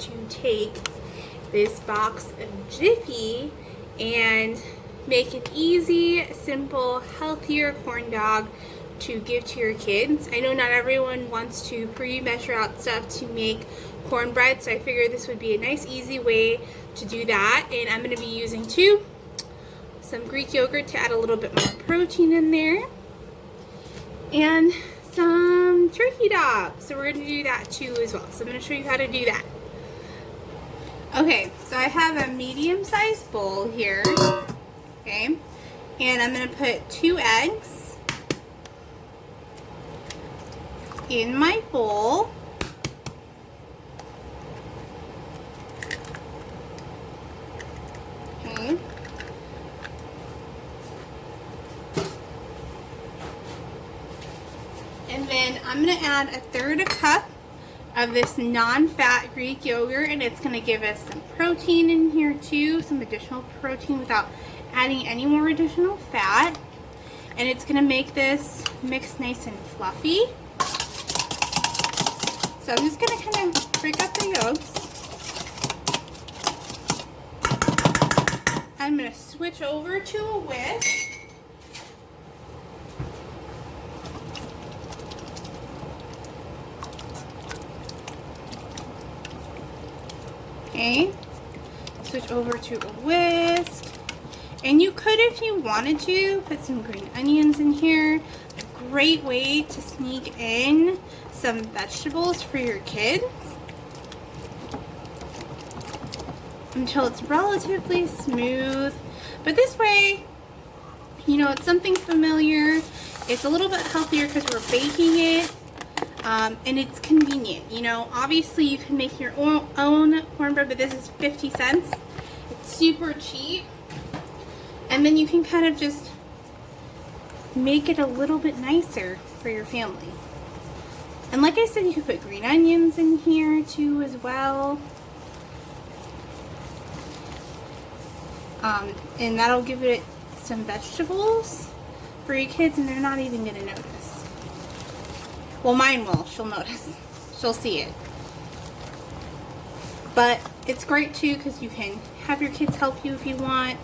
to take this box of Jiffy and make an easy, simple, healthier corn dog to give to your kids. I know not everyone wants to pre-measure out stuff to make cornbread, so I figured this would be a nice, easy way to do that. And I'm going to be using some Greek yogurt to add a little bit more protein in there, and some turkey dogs. So we're going to do that too as well. So I'm going to show you how to do that. Okay, so I have a medium-sized bowl here, okay, and I'm going to put 2 eggs in my bowl. Okay. And then I'm going to add 1/3 cup of this non-fat Greek yogurt, and it's going to give us some protein in here too, some additional protein without adding any more additional fat. And it's going to make this mix nice and fluffy. So I'm just going to kind of break up the yolks. I'm going to switch over to a whisk. Okay, switch over to a whisk. And you could, if you wanted to, put some green onions in here. A great way to sneak in some vegetables for your kids until it's relatively smooth. But this way, you know, it's something familiar. It's a little bit healthier because we're baking it, and it's convenient. You know, obviously you can make your own cornbread, but this is 50 cents. It's super cheap. And then you can kind of just make it a little bit nicer for your family. And like I said, you could put green onions in here too as well. And that'll give it some vegetables for your kids, and they're not even going to notice. Well, mine will. She'll notice. She'll see it. But it's great too because you can have your kids help you if you want.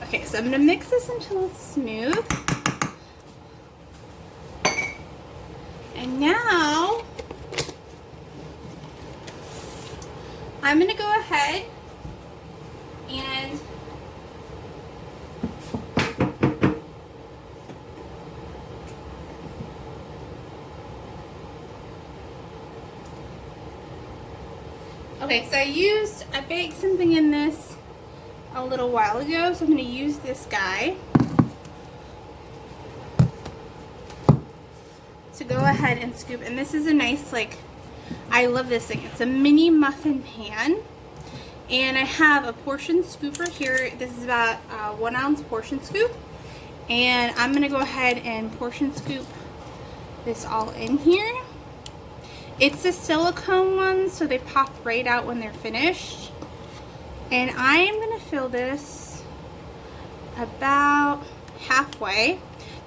Okay, so I'm going to mix this until it's smooth. And now I'm going to go ahead and I baked something in this a little while ago, so I'm going to use this guy to go ahead and scoop. And this is a nice, like, I love this thing. It's a mini muffin pan, and I have a portion scooper here. This is about a 1 ounce portion scoop, and I'm going to go ahead and portion scoop this all in here. It's a silicone one, so they pop right out when they're finished. And I am going to fill this about halfway,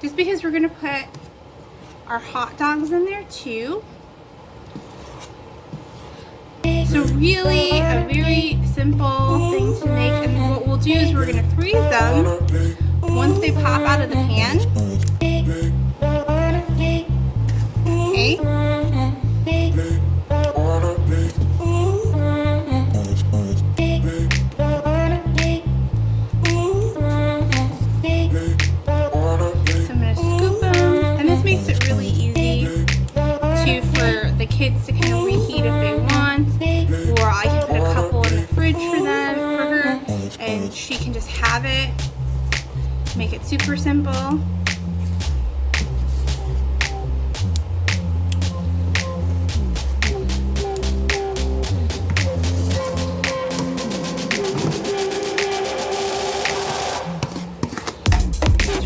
just because we're going to put our hot dogs in there too. So really a very simple thing to make, and what we'll do is we're going to freeze them once they pop out of the pan. Okay. Kids to kind of reheat if they want, or I can put a couple in the fridge for her, and she can just have it. Make it super simple.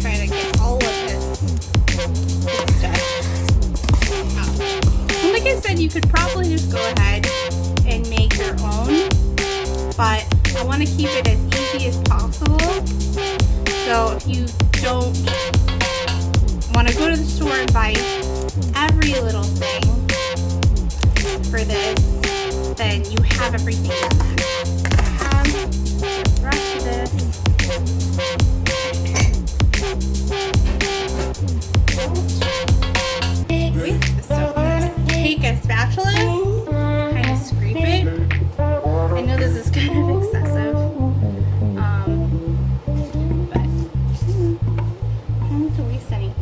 Try to get all of this stuff out. Like I said, you could probably just go ahead and make your own, but I want to keep it as easy as possible. So if you don't want to go to the store and buy every little thing, for this, then you have everything done that. I have the rest of this. Wait, this is so nice. Take a spatula, kind of scrape it. I know this is kind of excessive, but I don't want to waste anything.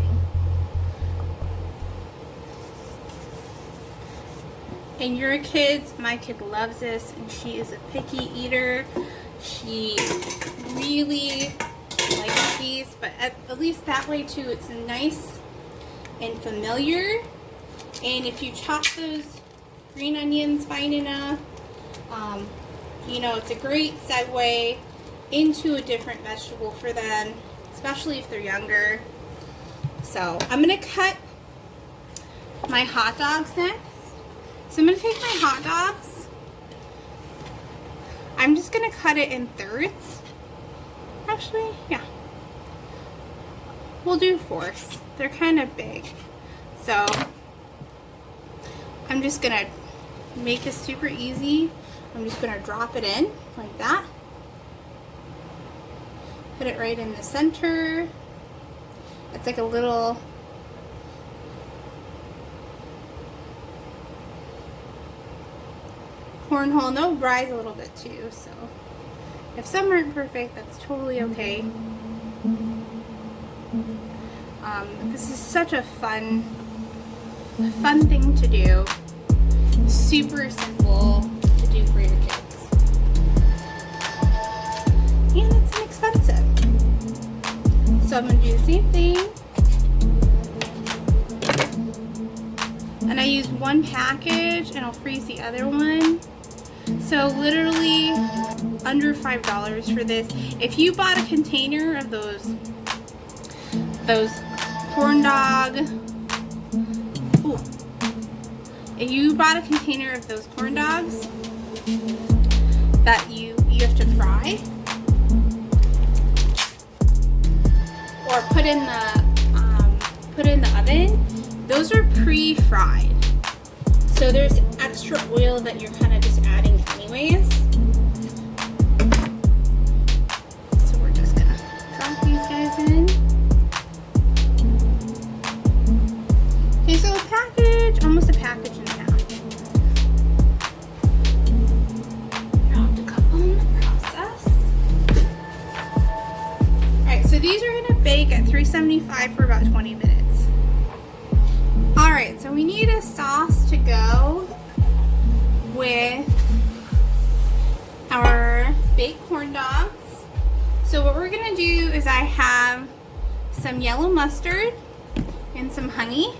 And your kids, my kid loves this, and she is a picky eater. She really likes these, but at least that way too, it's nice and familiar. And if you chop those green onions fine enough, you know, it's a great segue into a different vegetable for them, especially if they're younger. So I'm gonna cut my hot dogs next. So I'm gonna take my hot dogs. I'm just gonna cut it in thirds. Actually, yeah. We'll do fourths. They're kind of big. So I'm just gonna make this super easy. I'm just gonna drop it in like that. Put it right in the center. It's like a little cornhole, and they'll rise a little bit too, so if some aren't perfect, that's totally okay. This is such a fun thing to do. Super simple to do for your kids. And it's inexpensive. So I'm going to do the same thing. And I used one package and I'll freeze the other one. So literally under $5 for this. If you bought a container of those corn dog, if you bought a container of those corn dogs that you have to fry or put in the oven, those are pre-fried. So there's extra oil that you're kind of just adding anyways. So we're just gonna drop these guys in. Okay, so a package, almost a package and a half. Dropped a couple in the process. Alright, so these are gonna bake at 375 for about 20 minutes. Alright, so we need a sauce to go with our baked corn dogs. So what we're going to do is I have some yellow mustard and some honey.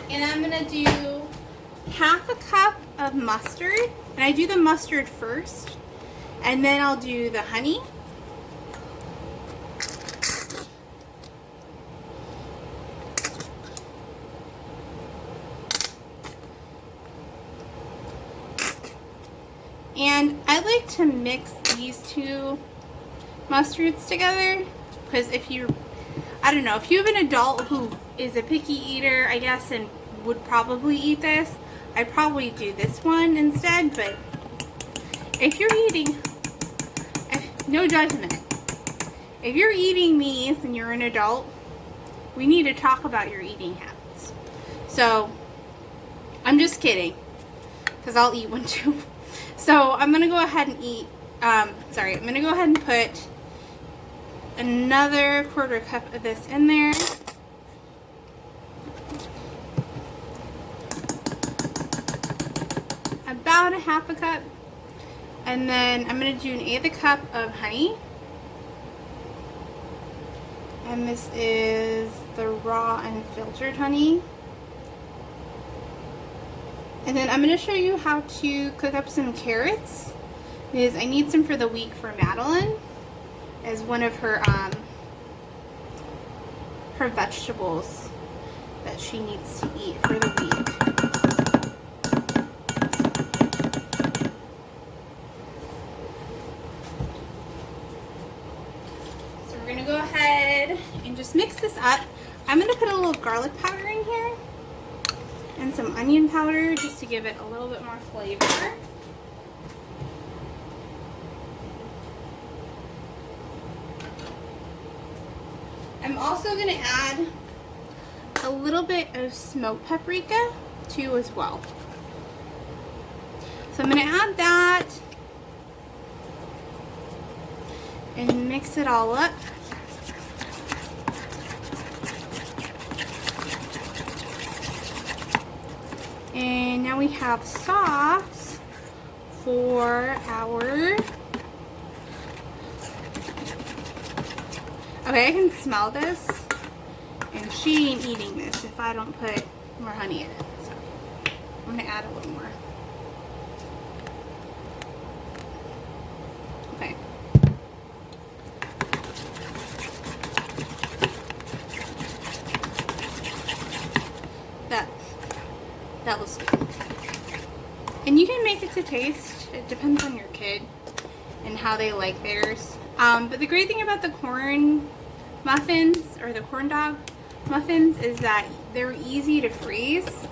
And I'm going to do half a cup of mustard. And I do the mustard first, and then I'll do the honey. And I like to mix these two mustards together because if you have an adult who is a picky eater, I guess, and would probably eat this, I'd probably do this one instead. But if you're eating, no judgment, if you're eating these and you're an adult, we need to talk about your eating habits. So I'm just kidding, because I'll eat one too. So I'm going to go ahead and I'm going to go ahead and put another quarter cup of this in there. About a half a cup. And then I'm going to do an eighth a cup of honey. And this is the raw unfiltered honey. And then I'm going to show you how to cook up some carrots, because I need some for the week for Madeline as one of her vegetables that she needs to eat for the week. So we're going to go ahead and just mix this up. I'm going to put a little garlic powder in here. and some onion powder just to give it a little bit more flavor. I'm also going to add a little bit of smoked paprika too as well. So I'm going to add that and mix it all up. And now we have sauce for our... Okay, I can smell this, and she ain't eating this if I don't put more honey in it. So I'm gonna add a little more. Okay. That looks good. And you can make it to taste. It depends on your kid and how they like theirs. But the great thing about the corn muffins or the corn dog muffins is that they're easy to freeze.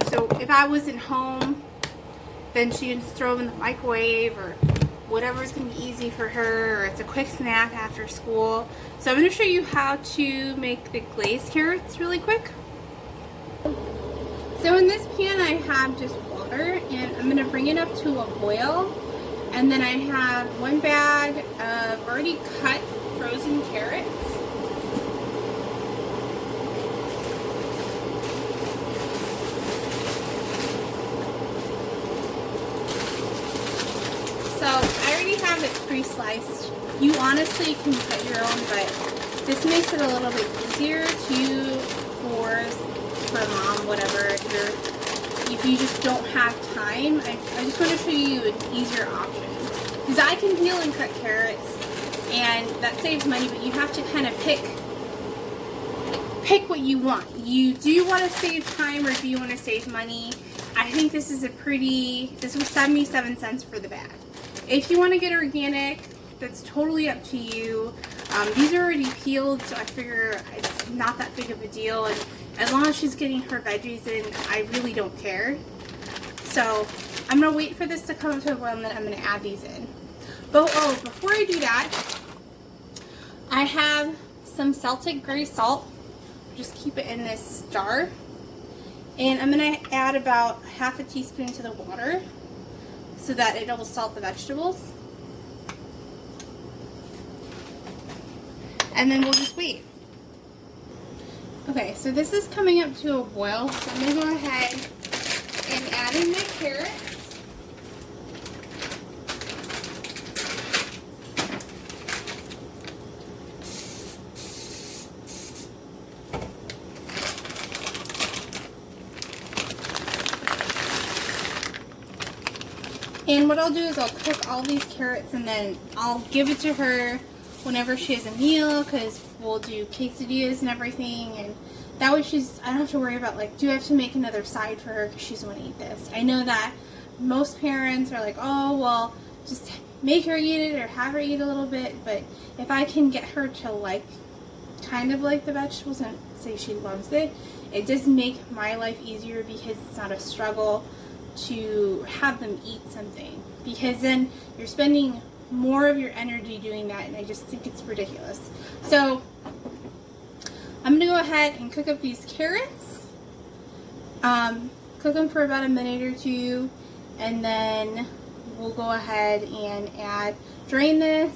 So if I wasn't home, then she can just throw them in the microwave or whatever's going to be easy for her, or it's a quick snack after school. So I'm going to show you how to make the glazed carrots really quick. So in this pan I have just water, and I'm going to bring it up to a boil. And then I have one bag of already cut frozen carrots. So I already have it pre-sliced. You honestly can cut your own, but this makes it a little bit easier for mom, whatever. If you just don't have time, I just want to show you an easier option. Because I can peel and cut carrots, and that saves money, but you have to kind of pick what you want. You do want to save time, or do you want to save money? I think this is this was 77 cents for the bag. If you want to get organic, that's totally up to you. These are already peeled, so I figure it's not that big of a deal. And as long as she's getting her veggies in, I really don't care. So I'm going to wait for this to come to a boil, and then I'm going to add these in. But before I do that, I have some Celtic gray salt. Just keep it in this jar. And I'm going to add about half a teaspoon to the water so that it'll salt the vegetables. And then we'll just wait. Okay, so this is coming up to a boil, so I'm going to go ahead and add in my carrots. And what I'll do is I'll cook all these carrots, and then I'll give it to her whenever she has a meal, because we'll do quesadillas and everything, and that way I don't have to worry about, like, do I have to make another side for her because she's going to eat this. I know that most parents are like, oh, well, just make her eat it or have her eat a little bit, but if I can get her to kind of like the vegetables and say she loves it, it does make my life easier, because it's not a struggle to have them eat something, because then you're spending more of your energy doing that, and I just think it's ridiculous. So I'm gonna go ahead and cook up these carrots, cook them for about a minute or two, and then we'll go ahead and drain this,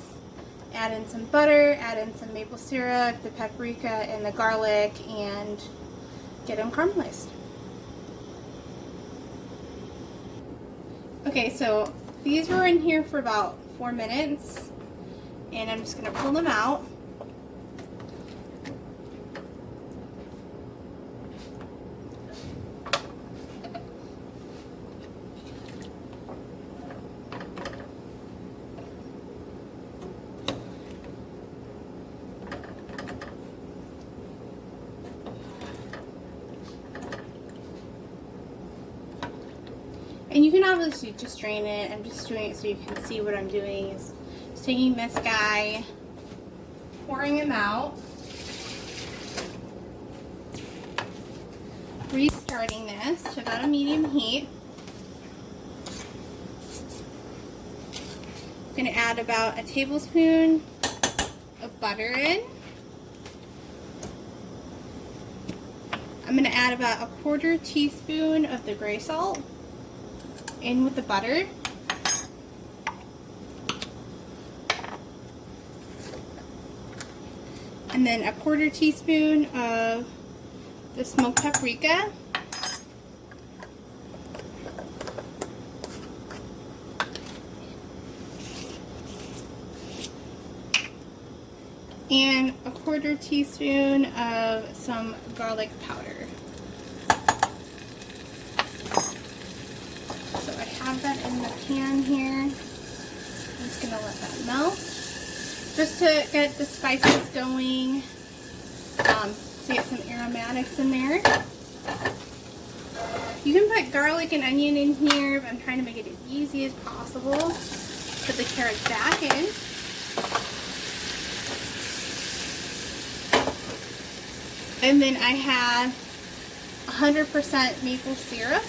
add in some butter, add in some maple syrup, the paprika and the garlic, and get them caramelized. Okay, so these were in here for about 4 minutes, and I'm just going to pull them out. And you can obviously just drain it. I'm just doing it so you can see what I'm doing. Is just taking this guy, pouring him out. restarting this to about a medium heat. I'm going to add about a tablespoon of butter in. I'm going to add about a 1/4 teaspoon of the gray salt in with the butter. And then a 1/4 teaspoon of the smoked paprika. And a 1/4 teaspoon of some garlic powder. So I have that in the pan here. I'm just going to let that melt. Just to get the spices going, to get some aromatics in there. You can put garlic and onion in here, but I'm trying to make it as easy as possible. Put the carrots back in. And then I have 100% maple syrup.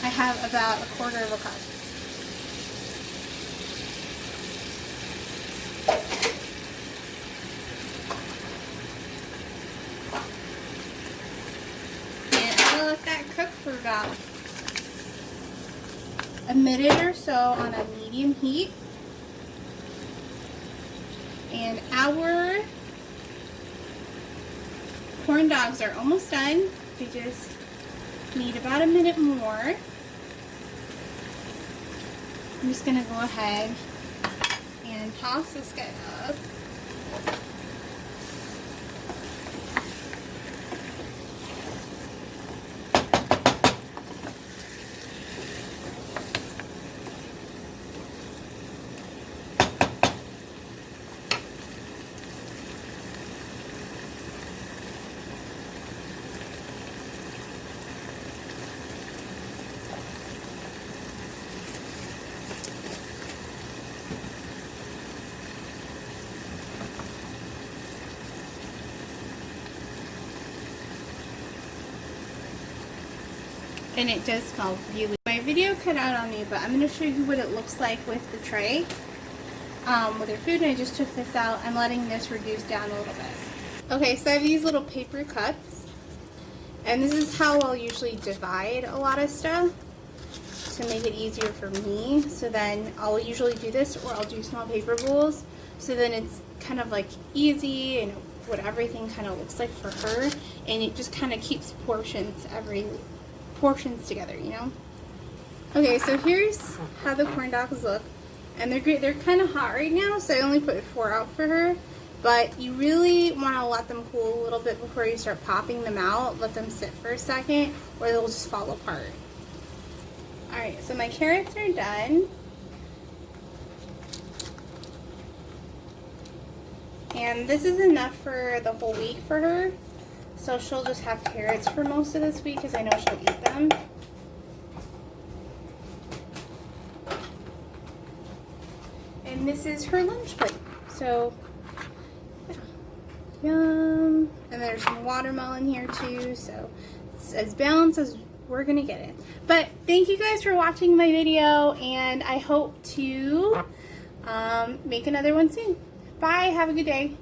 I have about a 1/4 of a cup. Let that cook for about a minute or so on a medium heat. And our corn dogs are almost done. They just need about a minute more. I'm just going to go ahead and toss this guy up. And it does smell really. My video cut out on me, but I'm going to show you what it looks like with the tray, with your food. And I just took this out. I'm letting this reduce down a little bit. Okay, so I have these little paper cups, and this is how I'll usually divide a lot of stuff to make it easier for me. So then I'll usually do this, or I'll do small paper bowls. So then it's kind of like easy and what everything kind of looks like for her, and it just kind of keeps portions together, you know. Okay, so here's how the corn dogs look, and they're great. They're kind of hot right now, so I only put 4 out for her, but you really want to let them cool a little bit before you start popping them out. Let them sit for a second, or they'll just fall apart. Alright, so my carrots are done, and this is enough for the whole week for her. So she'll just have carrots for most of this week because I know she'll eat them. And this is her lunch plate. So, yeah. Yum. And there's some watermelon here too. So it's as balanced as we're going to get it. But thank you guys for watching my video. And I hope to make another one soon. Bye. Have a good day.